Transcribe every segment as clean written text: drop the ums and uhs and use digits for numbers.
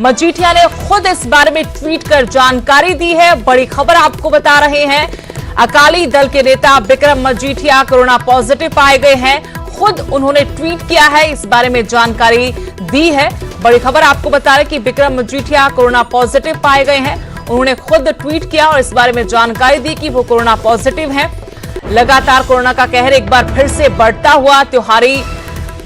मजीठिया ने खुद इस बारे में ट्वीट कर जानकारी दी है। बड़ी खबर आपको बता रहे हैं, अकाली दल के नेता विक्रम मजीठिया कोरोना पॉजिटिव पाए गए हैं। खुद उन्होंने ट्वीट किया है, इस बारे में जानकारी दी है। बड़ी खबर आपको बता रहे कि विक्रम मजीठिया कोरोना पॉजिटिव पाए गए हैं। उन्होंने खुद ट्वीट किया और इस बारे में जानकारी दी कि वो कोरोना पॉजिटिव हैं। लगातार कोरोना का कहर एक बार फिर से बढ़ता हुआ त्योहारी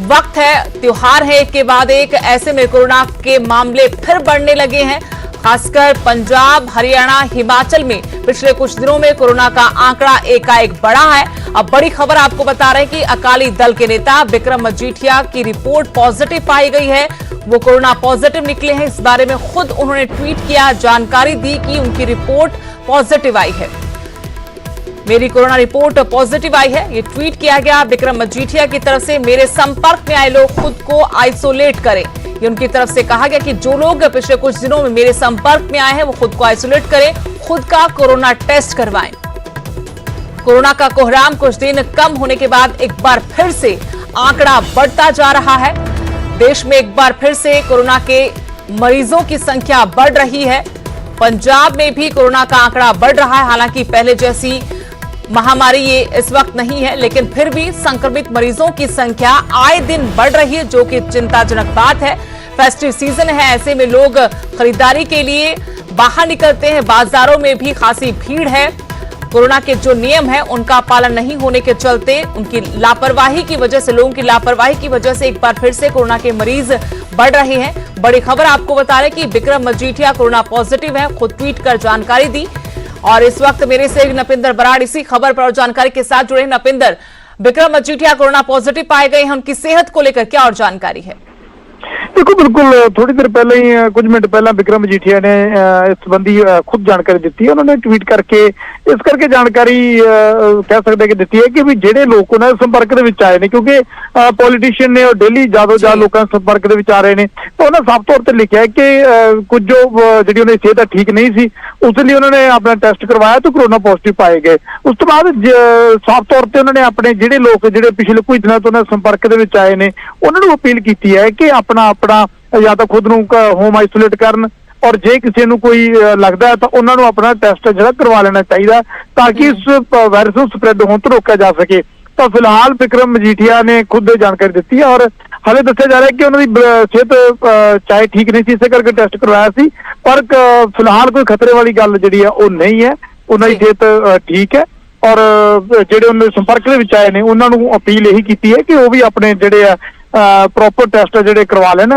वक्त है, त्योहार है एक के बाद एक, ऐसे में कोरोना के मामले फिर बढ़ने लगे हैं। खासकर पंजाब, हरियाणा, हिमाचल में पिछले कुछ दिनों में कोरोना का आंकड़ा एकाएक बढ़ा है। अब बड़ी खबर आपको बता रहे हैं कि अकाली दल के नेता विक्रम मजीठिया की रिपोर्ट पॉजिटिव पाई गई है। वो कोरोना पॉजिटिव निकले हैं। इस बारे में खुद उन्होंने ट्वीट किया, जानकारी दी कि उनकी रिपोर्ट पॉजिटिव आई है। मेरी कोरोना रिपोर्ट पॉजिटिव आई है, ये ट्वीट किया गया विक्रम मजीठिया की तरफ से। मेरे संपर्क में आए लोग खुद को आइसोलेट करें, ये उनकी तरफ से कहा गया कि जो लोग पिछले कुछ दिनों में मेरे संपर्क में आए हैं वो खुद को आइसोलेट करें, खुद का कोरोना टेस्ट करवाएं। कोरोना का कोहराम कुछ दिन कम होने के बाद एक बार फिर से आंकड़ा बढ़ता जा रहा है। देश में एक बार फिर से कोरोना के मरीजों की संख्या बढ़ रही है। पंजाब में भी कोरोना का आंकड़ा बढ़ रहा है। हालांकि पहले जैसी महामारी ये इस वक्त नहीं है, लेकिन फिर भी संक्रमित मरीजों की संख्या आए दिन बढ़ रही है, जो कि चिंताजनक बात है। फेस्टिव सीजन है, ऐसे में लोग खरीदारी के लिए बाहर निकलते हैं। बाजारों में भी खासी भीड़ है। कोरोना के जो नियम है उनका पालन नहीं होने के चलते, उनकी लापरवाही की वजह से, लोगों की लापरवाही की वजह से एक बार फिर से कोरोना के मरीज बढ़ रहे हैं। बड़ी खबर आपको बता रहे कि विक्रम मजीठिया कोरोना पॉजिटिव है, खुद ट्वीट कर जानकारी दी। और इस वक्त मेरे से नपिंदर बराड़ इसी खबर पर और जानकारी के साथ जुड़े। नपिंदर, विक्रम मजीठिया कोरोना पॉजिटिव पाए गए हैं, उनकी सेहत को लेकर क्या और जानकारी है? देखो, बिल्कुल थोड़ी देर पहले ही, कुछ मिनट पहले विक्रम मजीठिया ने इस संबंधी खुद जानकारी दी है। उन्होंने ट्वीट करके इस करके जानकारी कह सकते कि दी है कि भी ਜਿਹੜੇ ਲੋਕ ਉਹਨਾਂ ਦੇ ਸੰਪਰਕ ਦੇ ਵਿੱਚ ਆਏ ਨੇ, ਕਿਉਂਕਿ ਪੋਲੀਟੀਸ਼ੀਅਨ ਨੇ ਉਹ ਡੇਲੀ ਜ਼ਿਆਦਾ ਲੋਕਾਂ ਦੇ ਸੰਪਰਕ ਦੇ ਵਿੱਚ ਆ ਰਹੇ ਨੇ, ਤਾਂ ਉਹਨਾਂ ਸਾਫ਼ ਤੌਰ ਤੇ ਲਿਖਿਆ ਕਿ ਕੁਝ ਜੋ ਜਿਹੜੀ ਉਹਨਾਂ ਦੀ ਸਿਹਤ ਠੀਕ ਨਹੀਂ ਸੀ, ਉਸ ਲਈ ਉਹਨਾਂ ਨੇ ਆਪਣਾ ਟੈਸਟ ਕਰਵਾਇਆ ਤਾਂ ਕੋਰੋਨਾ ਪੋਜ਼ਿਟਿਵ ਪਾਏ ਗਏ। ਉਸ ਤੋਂ ਬਾਅਦ ਸਾਫ਼ ਤੌਰ ਤੇ ਉਹਨਾਂ ਨੇ ਆਪਣੇ ਜਿਹੜੇ ਲੋਕ ਜਿਹੜੇ ਪਿਛਲੇ ਕੁਝ ਦਿਨਾਂ ਤੋਂ ਉਹਨਾਂ ਸੰਪਰਕ ਦੇ ਵਿੱਚ ਆਏ ਨੇ, ਉਹਨਾਂ ਨੂੰ ਅਪੀਲ ਕੀਤੀ ਹੈ ਕਿ ਆਪਣਾ ਜਾਂ ਤਾਂ ਖੁਦ ਨੂੰ ਹੋਮ ਆਈਸੋਲੇਟ ਕਰਨ, ਔਰ ਜੇ ਕਿਸੇ ਨੂੰ ਕੋਈ ਲੱਗਦਾ ਹੈ ਤਾਂ ਉਹਨਾਂ ਨੂੰ ਆਪਣਾ ਟੈਸਟ ਜਿਹੜਾ ਕਰਵਾ ਲੈਣਾ ਚਾਹੀਦਾ, ਤਾਂ ਕਿ ਇਸ ਵਾਇਰਸ ਨੂੰ ਸਪਰੈਡ ਹੋਣ ਤੋਂ ਰੋਕਿਆ ਜਾ ਸਕੇ। ਤਾਂ ਫਿਲਹਾਲ ਵਿਕਰਮ ਮਜੀਠੀਆ ਨੇ ਖੁਦ ਇਹ ਜਾਣਕਾਰੀ ਦਿੱਤੀ ਹੈ, ਔਰ ਹਾਲੇ ਦੱਸਿਆ ਜਾ ਰਿਹਾ ਕਿ ਉਹਨਾਂ ਦੀ ਸਿਹਤ ਚਾਹੇ ਠੀਕ ਨਹੀਂ ਸੀ, ਇਸੇ ਕਰਕੇ ਟੈਸਟ ਕਰਵਾਇਆ ਸੀ, ਪਰ ਫਿਲਹਾਲ ਕੋਈ ਖਤਰੇ ਵਾਲੀ ਗੱਲ ਜਿਹੜੀ ਹੈ ਉਹ ਨਹੀਂ ਹੈ। ਉਹਨਾਂ ਦੀ ਸਿਹਤ ਠੀਕ ਹੈ, ਔਰ ਜਿਹੜੇ ਉਹਨਾਂ ਦੇ ਸੰਪਰਕ ਦੇ ਵਿੱਚ ਆਏ ਨੇ ਉਹਨਾਂ ਨੂੰ ਅਪੀਲ ਇਹੀ ਕੀਤੀ ਹੈ ਕਿ ਉਹ ਵੀ ਆਪਣੇ ਜਿਹੜੇ ਆ ਪ੍ਰੋਪਰ ਟੈਸਟ ਜਿਹੜੇ ਕਰਵਾ ਲੈਣ,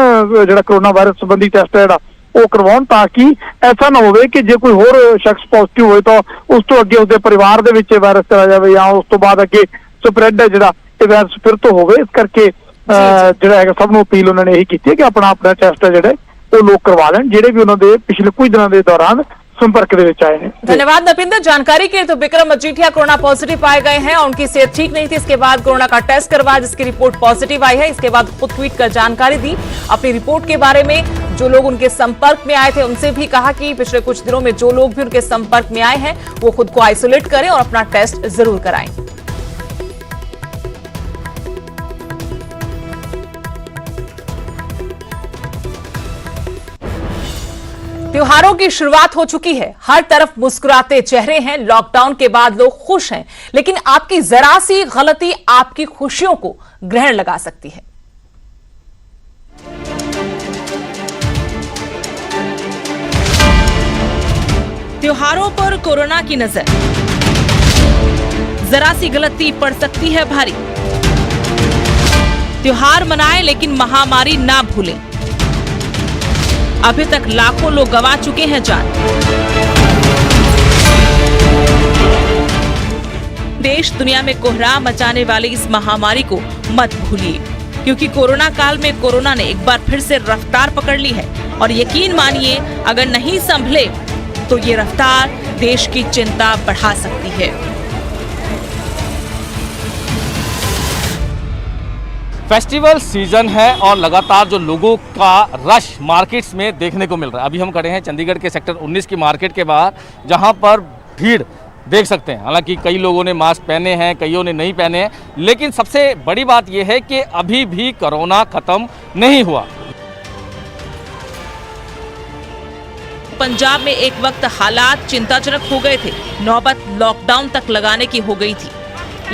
ਜਿਹੜਾ ਕੋਰੋਨਾ ਵਾਇਰਸ ਸੰਬੰਧੀ ਟੈਸਟ ਜਿਹੜਾ ਉਹ ਕਰਵਾਉਣ, ਤਾਂ ਕਿ ਐਸਾ ਨਾ ਹੋਵੇ ਕਿ ਜੇ ਕੋਈ ਹੋਰ ਸ਼ਖਸ ਪੋਜ਼ਿਟਿਵ ਹੋਏ ਤਾਂ ਉਸ ਤੋਂ ਅੱਗੇ ਉਸਦੇ ਪਰਿਵਾਰ ਦੇ ਵਿੱਚ ਵਾਇਰਸ ਚਲਾ ਜਾਵੇ, ਜਾਂ ਉਸ ਤੋਂ ਬਾਅਦ ਅੱਗੇ ਸਪਰੈਡ ਹੈ ਜਿਹੜਾ ਇਹ ਵਾਇਰਸ ਫਿਰ ਤੋਂ ਹੋਵੇ। ਇਸ ਕਰਕੇ ਜਿਹੜਾ ਹੈਗਾ ਸਭ ਨੂੰ ਅਪੀਲ ਉਹਨਾਂ ਨੇ ਇਹੀ ਕੀਤੀ ਹੈ ਕਿ ਆਪਣਾ ਟੈਸਟ ਜਿਹੜੇ ਉਹ ਲੋਕ ਕਰਵਾ ਲੈਣ, ਜਿਹੜੇ ਵੀ ਉਹਨਾਂ ਦੇ ਪਿਛਲੇ कुछ दिनों के दौरान संपर्क के विच आए हैं। धन्यवाद नपिंदर जानकारी के लिए। तो विक्रम मजीठिया कोरोना पॉजिटिव पाए गए हैं और उनकी सेहत ठीक नहीं थी, इसके बाद कोरोना का टेस्ट करवाया जिसकी रिपोर्ट पॉजिटिव आई है। इसके बाद खुद ट्वीट कर जानकारी दी अपनी रिपोर्ट के बारे में। जो लोग उनके संपर्क में आए थे उनसे भी कहा कि पिछले कुछ दिनों में जो लोग भी उनके संपर्क में आए हैं वो खुद को आइसोलेट करें और अपना टेस्ट जरूर कराएं। त्योहारों की शुरुआत हो चुकी है, हर तरफ मुस्कुराते चेहरे हैं। लॉकडाउन के बाद लोग खुश हैं, लेकिन आपकी जरा सी गलती आपकी खुशियों को ग्रहण लगा सकती है। त्योहारों पर कोरोना की नजर, जरा सी गलती पड़ सकती है भारी। त्योहार मनाएं लेकिन महामारी ना भूलें। अभी तक लाखों लोग गंवा चुके हैं जान। देश दुनिया में कोहराम मचाने वाली इस महामारी को मत भूलिए, क्योंकि कोरोना काल में कोरोना ने एक बार फिर से रफ्तार पकड़ ली है। और यकीन मानिए, अगर नहीं संभले तो ये रफ्तार देश की चिंता बढ़ा सकती है। फेस्टिवल सीजन है और लगातार जो लोगों का रश मार्केट्स में देखने को मिल रहा है। अभी हम खड़े हैं चंडीगढ़ के सेक्टर 19 की मार्केट के बाहर, जहां पर भीड़ देख सकते हैं। हालांकि कई लोगों ने मास्क पहने हैं, कईयों ने नहीं पहने हैं, लेकिन सबसे बड़ी बात यह है कि अभी भी कोरोना खत्म नहीं हुआ। पंजाब में एक वक्त हालात चिंताजनक हो गए थे। नौबत लॉकडाउन तक लगाने की हो गई थी,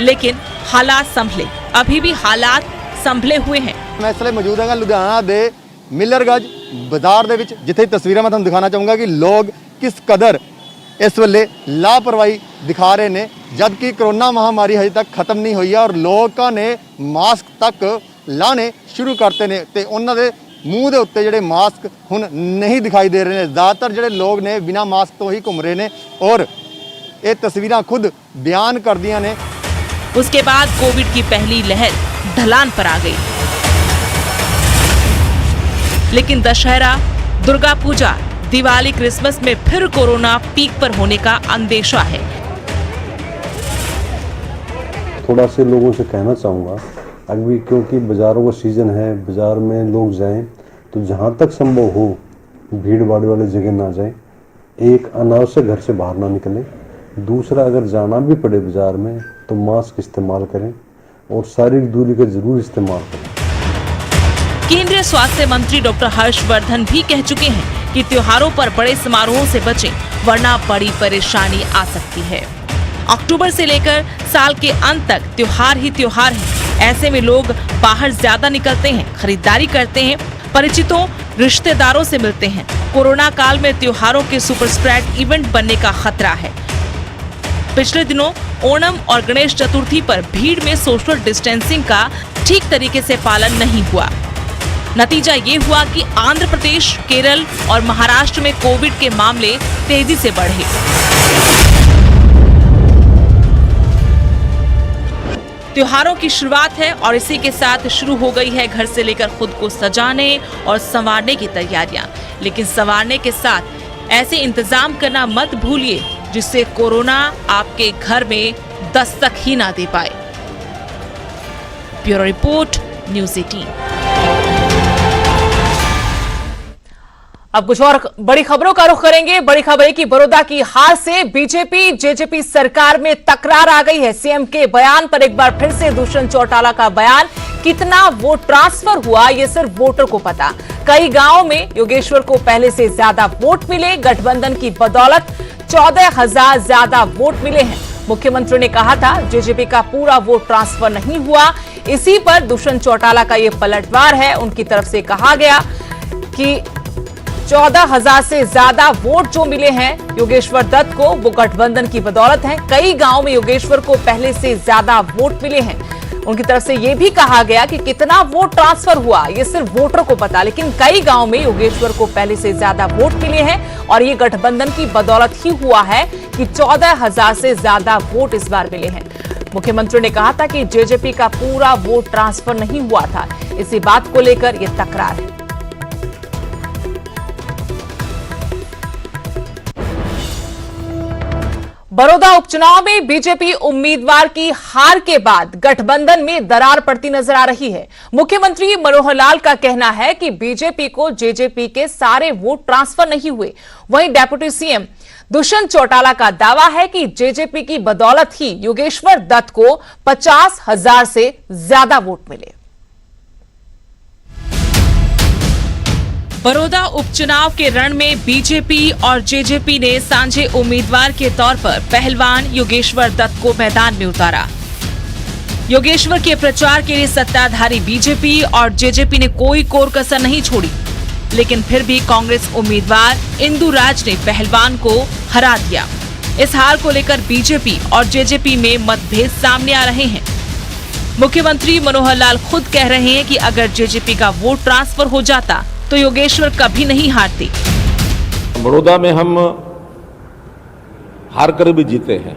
लेकिन हालात संभले। अभी भी हालात संभले हुए हैं। मैं इसलिए मौजूद हाँ लुधियाना दे मिलरगंज बाजार दे विच, जिथे तस्वीरें मैं तुहानूं दिखाना चाहूँगा कि लोग किस कदर इस वेले लापरवाही दिखा रहे हैं, जबकि कोरोना महामारी हजे तक खत्म नहीं हुई है और लोगों ने मास्क तक लाने शुरू करते हैं तो उन्होंने मूँह के उत्ते जिहड़े मास्क हुण नहीं दिखाई दे रहे हैं। ज़्यादातर जिहड़े लोग ने बिना मास्क तो ही घूम रहे हैं और ये तस्वीरें खुद बयान करदियां ने। उसके बाद कोविड की पहली लहर ढलान पर आ गई, लेकिन दशहरा, दुर्गा पूजा, दिवाली, क्रिसमस में फिर कोरोना पीक पर होने का अंदेशा है। थोड़ा से लोगों से कहना चाहूँगा अभी, क्योंकि बाज़ारों का सीज़न है, बाज़ार में लोग जाएं तो जहाँ तक संभव हो भीड़ भाड़ वाली जगह ना जाएं। एक, अनावश्यक घर से बाहर ना निकलें। दूसरा, अगर जाना भी पड़े बाज़ार में तो मास्क इस्तेमाल करें और शारीरिक दूरी का जरूर इस्तेमाल करें। केंद्रीय स्वास्थ्य मंत्री डॉक्टर हर्षवर्धन भी कह चुके हैं कि त्योहारों पर बड़े समारोहों से बचें, वरना बड़ी परेशानी आ सकती है। अक्टूबर से लेकर साल के अंत तक त्योहार ही त्योहार है। ऐसे में लोग बाहर ज्यादा निकलते हैं, खरीदारी करते हैं, परिचितों रिश्तेदारों से मिलते हैं। कोरोना काल में त्योहारों के सुपर स्प्रेड इवेंट बनने का खतरा है। पिछले दिनों ओणम और गणेश चतुर्थी पर भीड़ में सोशल डिस्टेंसिंग का ठीक तरीके से पालन नहीं हुआ। नतीजा ये हुआ कि आंध्र प्रदेश, केरल और महाराष्ट्र में कोविड के मामले तेजी से बढ़े। त्योहारों की शुरुआत है और इसी के साथ शुरू हो गई है घर से लेकर खुद को सजाने और संवारने की तैयारियां। लेकिन संवारने के साथ ऐसे इंतजाम करना मत भूलिए जिससे कोरोना आपके घर में दस्तक ही ना दे पाए। Bureau report, news 18। अब कुछ और बड़ी खबरों का रुख करेंगे। बड़ी खबर है कि बड़ौदा की हार से बीजेपी जेजेपी सरकार में तकरार आ गई है। सीएम के बयान पर एक बार फिर से दुष्यंत चौटाला का बयान, कितना वोट ट्रांसफर हुआ ये सिर्फ वोटर को पता। कई गांवों में योगेश्वर को पहले से ज्यादा वोट मिले, गठबंधन की बदौलत 14,000 ज्यादा वोट मिले हैं। मुख्यमंत्री ने कहा था जेजेपी का पूरा वोट ट्रांसफर नहीं हुआ। इसी पर दुष्यंत चौटाला का ये पलटवार है। उनकी तरफ से कहा गया कि 14,000 से ज्यादा वोट जो मिले हैं योगेश्वर दत्त को, वो गठबंधन की बदौलत है। कई गांव में योगेश्वर को पहले से ज्यादा वोट मिले हैं। उनकी तरफ से यह भी कहा गया कि कितना वोट ट्रांसफर हुआ ये सिर्फ वोटर को पता, लेकिन कई गांव में योगेश्वर को पहले से ज्यादा वोट मिले हैं और ये गठबंधन की बदौलत ही हुआ है कि 14,000 से ज्यादा वोट इस बार मिले हैं। मुख्यमंत्री ने कहा था कि जेजेपी का पूरा वोट ट्रांसफर नहीं हुआ था। इसी बात को लेकर यह तकरार है। बड़ौदा उपचुनाव में बीजेपी उम्मीदवार की हार के बाद गठबंधन में दरार पड़ती नजर आ रही है। मुख्यमंत्री मनोहर लाल का कहना है कि बीजेपी को जेजेपी के सारे वोट ट्रांसफर नहीं हुए। वहीं डेप्यूटी सीएम दुष्यंत चौटाला का दावा है कि जेजेपी की बदौलत ही योगेश्वर दत्त को 50,000 से ज्यादा वोट मिले। बड़ौदा उपचुनाव के रण में बीजेपी और जेजेपी ने सांझे उम्मीदवार के तौर पर पहलवान योगेश्वर दत्त को मैदान में उतारा। योगेश्वर के प्रचार के लिए सत्ताधारी बीजेपी और जेजेपी ने कोई कोर कसर नहीं छोड़ी, लेकिन फिर भी कांग्रेस उम्मीदवार इंदु राज ने पहलवान को हरा दिया। इस हार को लेकर बीजेपी और जेजेपी में मतभेद सामने आ रहे हैं। मुख्यमंत्री मनोहर लाल खुद कह रहे हैं कि अगर जेजेपी का वोट ट्रांसफर हो जाता तो योगेश्वर कभी नहीं हारती। बड़ौदा में हम हार कर भी जीते हैं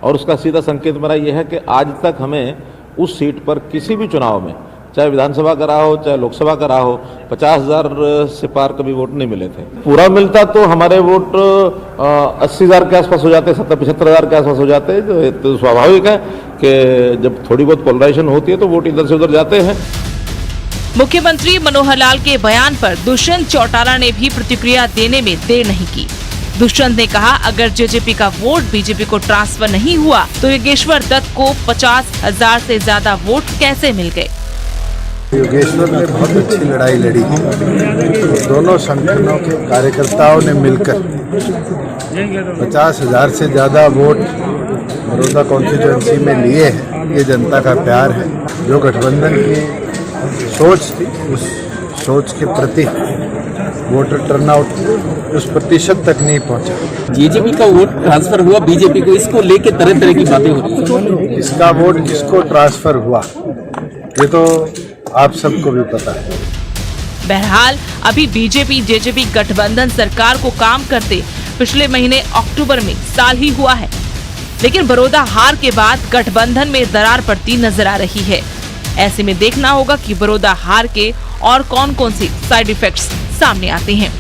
और उसका सीधा संकेत मेरा यह है कि आज तक हमें उस सीट पर किसी भी चुनाव में, चाहे विधानसभा का रहा हो चाहे लोकसभा का रहा हो, 50,000 से पार कभी वोट नहीं मिले थे। पूरा मिलता तो हमारे वोट 80,000 के आसपास हो जाते, 70-75,000 के आसपास हो जाते। तो स्वाभाविक है कि जब थोड़ी बहुत पोलराइजेशन होती है तो वोट इधर से उधर जाते हैं। मुख्यमंत्री मनोहर लाल के बयान पर दुष्यंत चौटाला ने भी प्रतिक्रिया देने में देर नहीं की। दुष्यंत ने कहा, अगर जेजेपी का वोट बीजेपी को ट्रांसफर नहीं हुआ तो योगेश्वर दत्त को 50,000 से ज्यादा वोट कैसे मिल गए। योगेश्वर ने बहुत अच्छी लड़ाई लड़ी। दोनों संगठनों के कार्यकर्ताओं ने मिलकर 50,000 से ज़्यादा वोट बड़ौदा कॉन्स्टिट्यूंसी में लिए हैं। ये जनता का प्यार है। जो गठबंधन की सोच थी, उस सोच के प्रति वोटर टर्नआउट उस प्रतिशत तक नहीं पहुंचा। जेजेपी का वोट ट्रांसफर हुआ बीजेपी को, इसको लेके तरह तरह की बातें हो रही हैं। इसका वोट किसको ट्रांसफर हुआ ये तो आप सबको भी पता है। बहरहाल अभी बीजेपी जेजेपी गठबंधन सरकार को काम करते पिछले महीने अक्टूबर में साल ही हुआ है, लेकिन बड़ौदा हार के बाद गठबंधन में दरार पड़ती नजर आ रही है। ऐसे में देखना होगा कि बड़ौदा हार के और कौन कौन सी साइड इफेक्ट्स सामने आते हैं।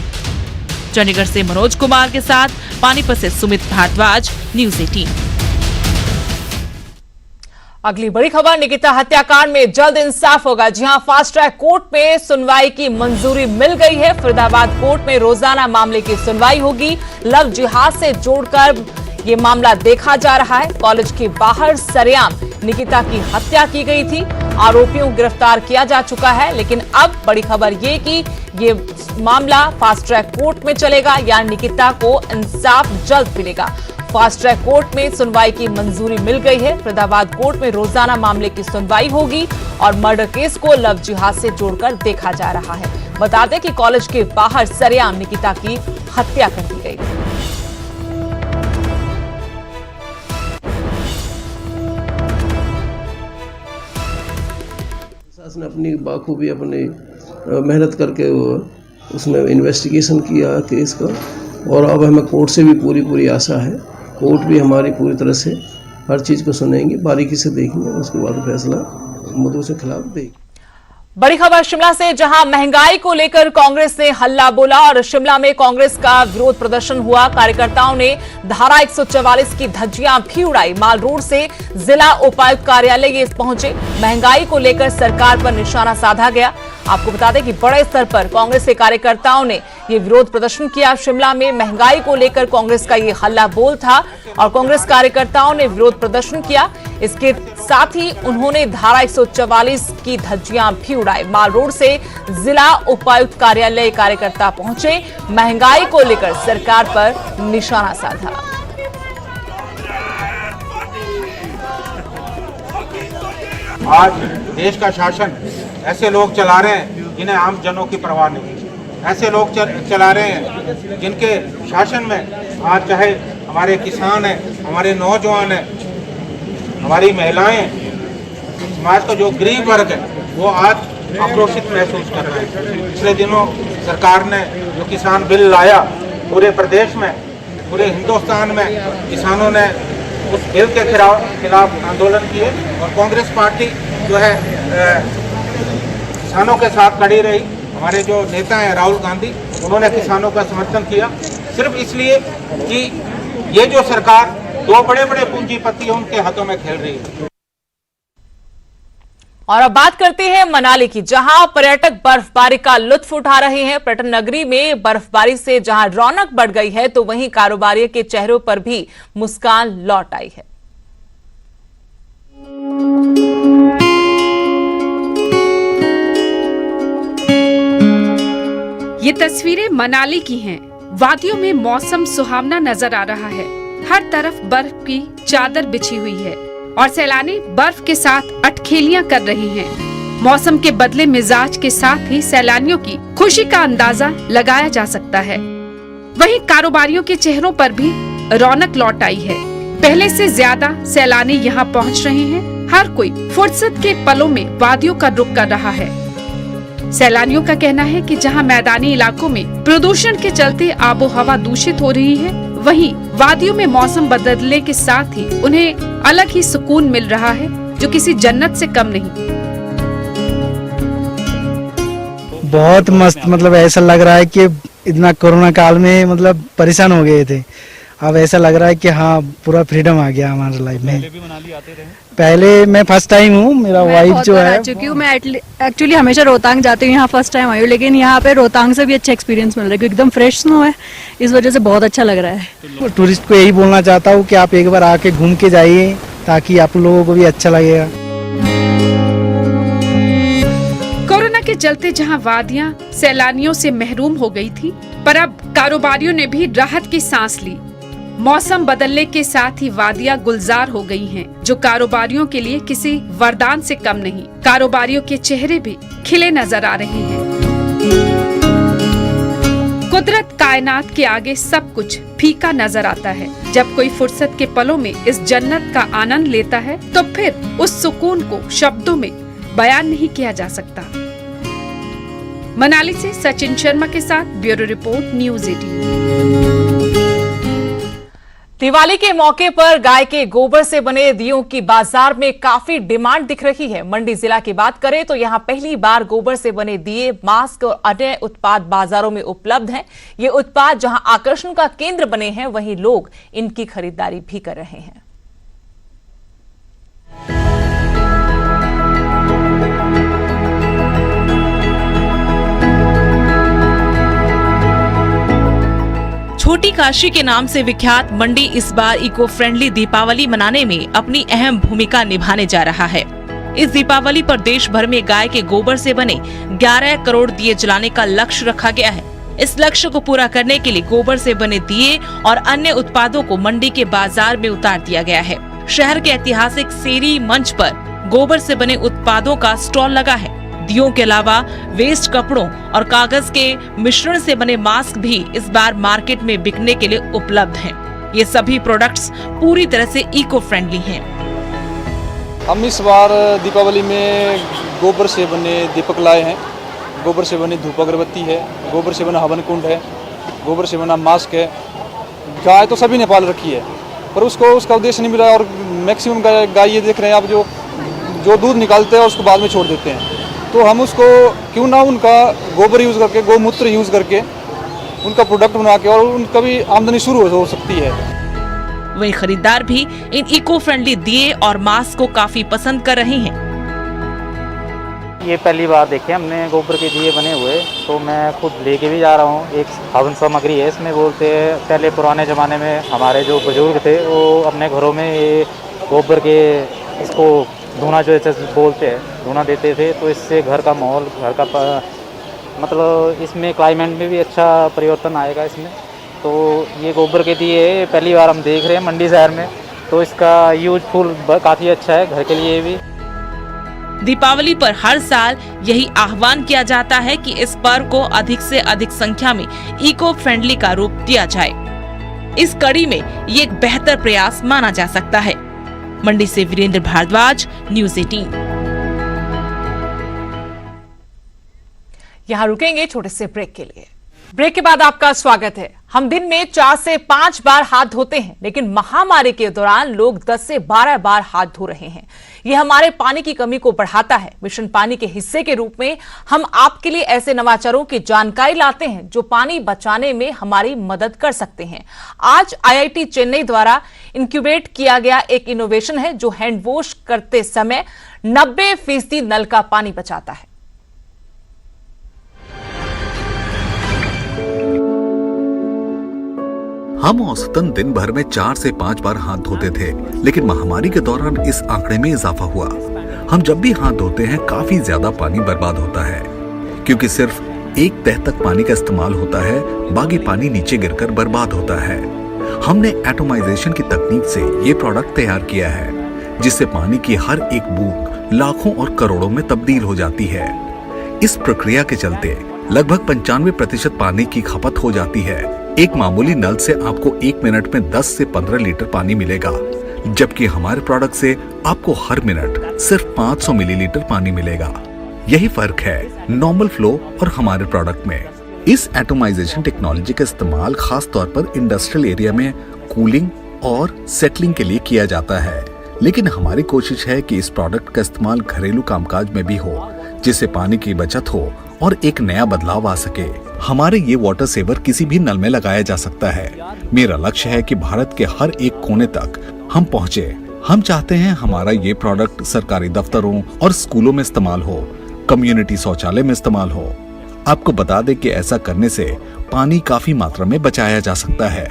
चंडीगढ़ से मनोज कुमार के साथ पानीपत से सुमित भारद्वाज, न्यूज़ 18। अगली बड़ी खबर, निकिता हत्याकांड में जल्द इंसाफ होगा। जी हां, फास्ट ट्रैक कोर्ट में सुनवाई की मंजूरी मिल गई है। फरीदाबाद कोर्ट में रोजाना मामले की सुनवाई होगी। लव जिहाद से जोड़कर ये मामला देखा जा रहा है। कॉलेज के बाहर सरेआम निकिता की हत्या की गई थी। आरोपियों को गिरफ्तार किया जा चुका है, लेकिन अब बड़ी खबर ये कि ये मामला फास्ट ट्रैक कोर्ट में चलेगा या निकिता को इंसाफ जल्द मिलेगा। फास्ट ट्रैक कोर्ट में सुनवाई की मंजूरी मिल गई है। फरीदाबाद कोर्ट में रोजाना मामले की सुनवाई होगी और मर्डर केस को लव जिहाद से जोड़कर देखा जा रहा है। बता दें कि कॉलेज के बाहर सरेआम निकिता की हत्या कर दी गई। प्रशासन ने अपनी बाखूबी अपनी मेहनत करके उसमें इन्वेस्टिगेशन किया केस का, और अब हमें कोर्ट से भी पूरी आशा है। कोर्ट भी हमारी पूरी तरह से हर चीज़ को सुनेंगे, बारीकी से देखेंगे, उसके बाद फैसला मुद्दों से खिलाफ देंगे। बड़ी खबर शिमला से, जहां महंगाई को लेकर कांग्रेस ने हल्ला बोला और शिमला में कांग्रेस का विरोध प्रदर्शन हुआ। कार्यकर्ताओं ने धारा 144 की धज्जियां भी उड़ाई। माल रोड से जिला उपायुक्त कार्यालय ये पहुंचे। महंगाई को लेकर सरकार पर निशाना साधा गया। आपको बता दें कि बड़े स्तर पर कांग्रेस के कार्यकर्ताओं ने ये विरोध प्रदर्शन किया। शिमला में महंगाई को लेकर कांग्रेस का ये हल्ला बोल था और कांग्रेस कार्यकर्ताओं ने विरोध प्रदर्शन किया। इसके साथ ही उन्होंने धारा 144 की धज्जियां भी उड़ाई। माल रोड से जिला उपायुक्त कार्यालय कार्यकर्ता पहुंचे, महंगाई को लेकर सरकार पर निशाना साधा। आज देश का शासन ऐसे लोग चला रहे हैं जिन्हें आम जनों की परवाह नहीं। ऐसे लोग चला रहे हैं जिनके शासन में आज चाहे हमारे किसान हैं, हमारे नौजवान हैं, हमारी महिलाएं, समाज का जो गरीब वर्ग है वो आज आक्रोशित महसूस कर रहे हैं। पिछले दिनों सरकार ने जो किसान बिल लाया, पूरे प्रदेश में, पूरे हिंदुस्तान में किसानों ने उस बिल के खिलाफ आंदोलन किए और कांग्रेस पार्टी जो है किसानों के साथ खड़ी रही। हमारे जो नेता हैं राहुल गांधी, उन्होंने किसानों का समर्थन किया सिर्फ इसलिए कि ये जो सरकार दो बड़े बड़े पूंजीपति उनके हाथों में खेल रही है। और अब बात करते हैं मनाली की, जहां पर्यटक बर्फबारी का लुत्फ उठा रहे हैं। पर्यटन नगरी में बर्फबारी से जहां रौनक बढ़ गई है, तो वहीं कारोबारियों के चेहरों पर भी मुस्कान लौट आई है। ये तस्वीरें मनाली की हैं। वादियों में मौसम सुहावना नजर आ रहा है। हर तरफ बर्फ की चादर बिछी हुई है और सैलानी बर्फ के साथ अटखेलियां कर रहे हैं। मौसम के बदले मिजाज के साथ ही सैलानियों की खुशी का अंदाजा लगाया जा सकता है। वहीं कारोबारियों के चेहरों पर भी रौनक लौट आई है। पहले से ज्यादा सैलानी यहाँ पहुँच रहे हैं। हर कोई फुर्सत के पलों में वादियों का रुख कर रहा है। सैलानियों का कहना है कि जहां मैदानी इलाकों में प्रदूषण के चलते आबो हवा दूषित हो रही है, वहीं वादियों में मौसम बदलने के साथ ही उन्हें अलग ही सुकून मिल रहा है, जो किसी जन्नत से कम नहीं। बहुत मस्त, मतलब ऐसा लग रहा है कि इतना कोरोना काल में मतलब परेशान हो गए थे, अब ऐसा लग रहा है कि हाँ पूरा फ्रीडम आ गया हमारे लाइफ में। पहले भी मनाली आते रहे? पहले मैं फर्स्ट टाइम हूँ, मेरा वाइफ जो है मैं एक्चुअली हमेशा रोहतांग जाती हूँ, यहाँ फर्स्ट टाइम आई हूँ, लेकिन यहाँ पे रोहतांग से भी अच्छा एक्सपीरियंस मिल रहा है क्योंकि एकदम फ्रेश स्नो है, इस वजह से बहुत अच्छा लग रहा है। टूरिस्ट को यही बोलना चाहता हूँ कि आप एक बार आके घूम के जाइए, ताकि आप लोगों को भी अच्छा लगेगा। चलते जहां वादियां सैलानियों से महरूम हो गई थी, पर अब कारोबारियों ने भी राहत की सांस ली। मौसम बदलने के साथ ही वादियां गुलजार हो गई हैं, जो कारोबारियों के लिए किसी वरदान से कम नहीं। कारोबारियों के चेहरे भी खिले नजर आ रहे हैं। कुदरत कायनात के आगे सब कुछ फीका नजर आता है। जब कोई फुर्सत के पलों में इस जन्नत का आनंद लेता है, तो फिर उस सुकून को शब्दों में बयान नहीं किया जा सकता। मनाली से सचिन शर्मा के साथ ब्यूरो रिपोर्ट, न्यूज़ 18। दिवाली के मौके पर गाय के गोबर से बने दियों की बाजार में काफी डिमांड दिख रही है। मंडी जिला की बात करें तो यहां पहली बार गोबर से बने दिए, मास्क और अन्य उत्पाद बाजारों में उपलब्ध हैं। ये उत्पाद जहां आकर्षण का केंद्र बने हैं, वहीं लोग इनकी खरीदारी भी कर रहे हैं। छोटी काशी के नाम से विख्यात मंडी इस बार इको फ्रेंडली दीपावली मनाने में अपनी अहम भूमिका निभाने जा रहा है। इस दीपावली पर देश भर में गाय के गोबर से बने 11 करोड़ दिए जलाने का लक्ष्य रखा गया है। इस लक्ष्य को पूरा करने के लिए गोबर से बने दिए और अन्य उत्पादों को मंडी के बाजार में उतार दिया गया है। शहर के ऐतिहासिक सेरी मंच पर गोबर से बने उत्पादों का स्टॉल लगा है। दियों के अलावा वेस्ट कपड़ों और कागज के मिश्रण से बने मास्क भी इस बार मार्केट में बिकने के लिए उपलब्ध हैं। ये सभी प्रोडक्ट्स पूरी तरह से इको फ्रेंडली हैं। हम इस बार दीपावली में गोबर से बने दीपक लाए हैं, गोबर से बनी धूप अगरबत्ती है, गोबर से बना हवन कुंड है, गोबर से बना मास्क है। गाय तो सभी ने पाल रखी है, पर उसको उसका उद्देश्य नहीं मिला और मैक्सिमम गाय ये देख रहे हैं आप जो दूध निकालते हैं और उसको बाद में छोड़ देते हैं। तो हम उसको क्यों ना उनका गोबर यूज़ करके, गोमूत्र यूज़ करके उनका प्रोडक्ट बना के और उनका भी आमदनी शुरू हो सकती है। वहीं खरीदार भी इन इको फ्रेंडली दिए और मास्क को काफी पसंद कर रहे हैं। ये पहली बार देखे हमने गोबर के दिए बने हुए, तो मैं खुद लेके भी जा रहा हूँ। एक हवन सामग्री है, इसमें बोलते हैं पहले पुराने ज़माने में हमारे जो बुजुर्ग थे वो अपने घरों में ये गोबर के इसको धुना जो जैसे बोलते हैं धुना देते थे, तो इससे घर का माहौल, घर का मतलब इसमें क्लाइमेट में भी अच्छा परिवर्तन आएगा इसमें। तो ये गोबर के दिए पहली बार हम देख रहे हैं मंडी शहर में, तो इसका यूजफुल काफ़ी अच्छा है घर के लिए भी। दीपावली पर हर साल यही आह्वान किया जाता है कि इस पर्व को अधिक से अधिक संख्या में इको फ्रेंडली का रूप दिया जाए। इस कड़ी में ये एक बेहतर प्रयास माना जा सकता है। मंडी से वीरेंद्र भारद्वाज, न्यूज़ 18। यहां रुकेंगे छोटे से ब्रेक के लिए। ब्रेक के बाद आपका स्वागत है। हम दिन में 4 से 5 बार हाथ धोते हैं, लेकिन महामारी के दौरान लोग 10 से 12 बार हाथ धो रहे हैं। यह हमारे पानी की कमी को बढ़ाता है। मिशन पानी के हिस्से के रूप में हम आपके लिए ऐसे नवाचारों की जानकारी लाते हैं जो पानी बचाने में हमारी मदद कर सकते हैं। आज IIT चेन्नई द्वारा इंक्यूबेट किया गया एक इनोवेशन है जो हैंड वॉश करते समय 90% नल का पानी बचाता है। हम औसतन दिन भर में 4 से 5 बार हाथ धोते थे, लेकिन महामारी के दौरान इस आंकड़े में इजाफा हुआ। हम जब भी हाथ धोते हैं काफी ज्यादा पानी बर्बाद होता है, क्योंकि सिर्फ एक तह तक पानी का इस्तेमाल होता है, बाकी पानी नीचे गिरकर बर्बाद होता है। हमने एटोमाइजेशन की तकनीक से ये प्रोडक्ट तैयार किया है, जिससे पानी की हर एक बूंद लाखों और करोड़ों में तब्दील हो जाती है। इस प्रक्रिया के चलते लगभग 95% पानी की खपत हो जाती है। एक मामूली नल से आपको 1 मिनट में 10 से 15 लीटर पानी मिलेगा, जबकि हमारे प्रोडक्ट से आपको हर मिनट सिर्फ 500 मिलीलीटर पानी मिलेगा। यही फर्क है नॉर्मल फ्लो और हमारे प्रोडक्ट में। इस एटोमाइजेशन टेक्नोलॉजी का इस्तेमाल खास तौर पर इंडस्ट्रियल एरिया में कूलिंग और सेटलिंग के लिए किया जाता है, लेकिन हमारी कोशिश है कि इस प्रोडक्ट का इस्तेमाल घरेलू कामकाज में भी हो, जिससे पानी की बचत हो और एक नया बदलाव आ सके। हमारे ये वाटर सेवर किसी भी नल में लगाया जा सकता है। मेरा लक्ष्य है कि भारत के हर एक कोने तक हम पहुँचे। हम चाहते हैं हमारा ये प्रोडक्ट सरकारी दफ्तरों और स्कूलों में इस्तेमाल हो, कम्युनिटी शौचालय में इस्तेमाल हो। आपको बता दें कि ऐसा करने से पानी काफी मात्रा में बचाया जा सकता है।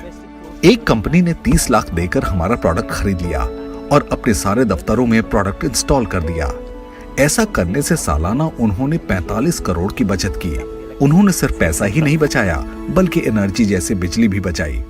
एक कंपनी ने 30 लाख देकर हमारा प्रोडक्ट खरीद लिया और अपने सारे दफ्तरों में प्रोडक्ट इंस्टॉल कर दिया। ऐसा करने से सालाना उन्होंने 45 करोड़ की बचत की। उन्होंने सिर्फ पैसा ही नहीं बचाया बल्कि एनर्जी जैसे बिजली भी बचाई।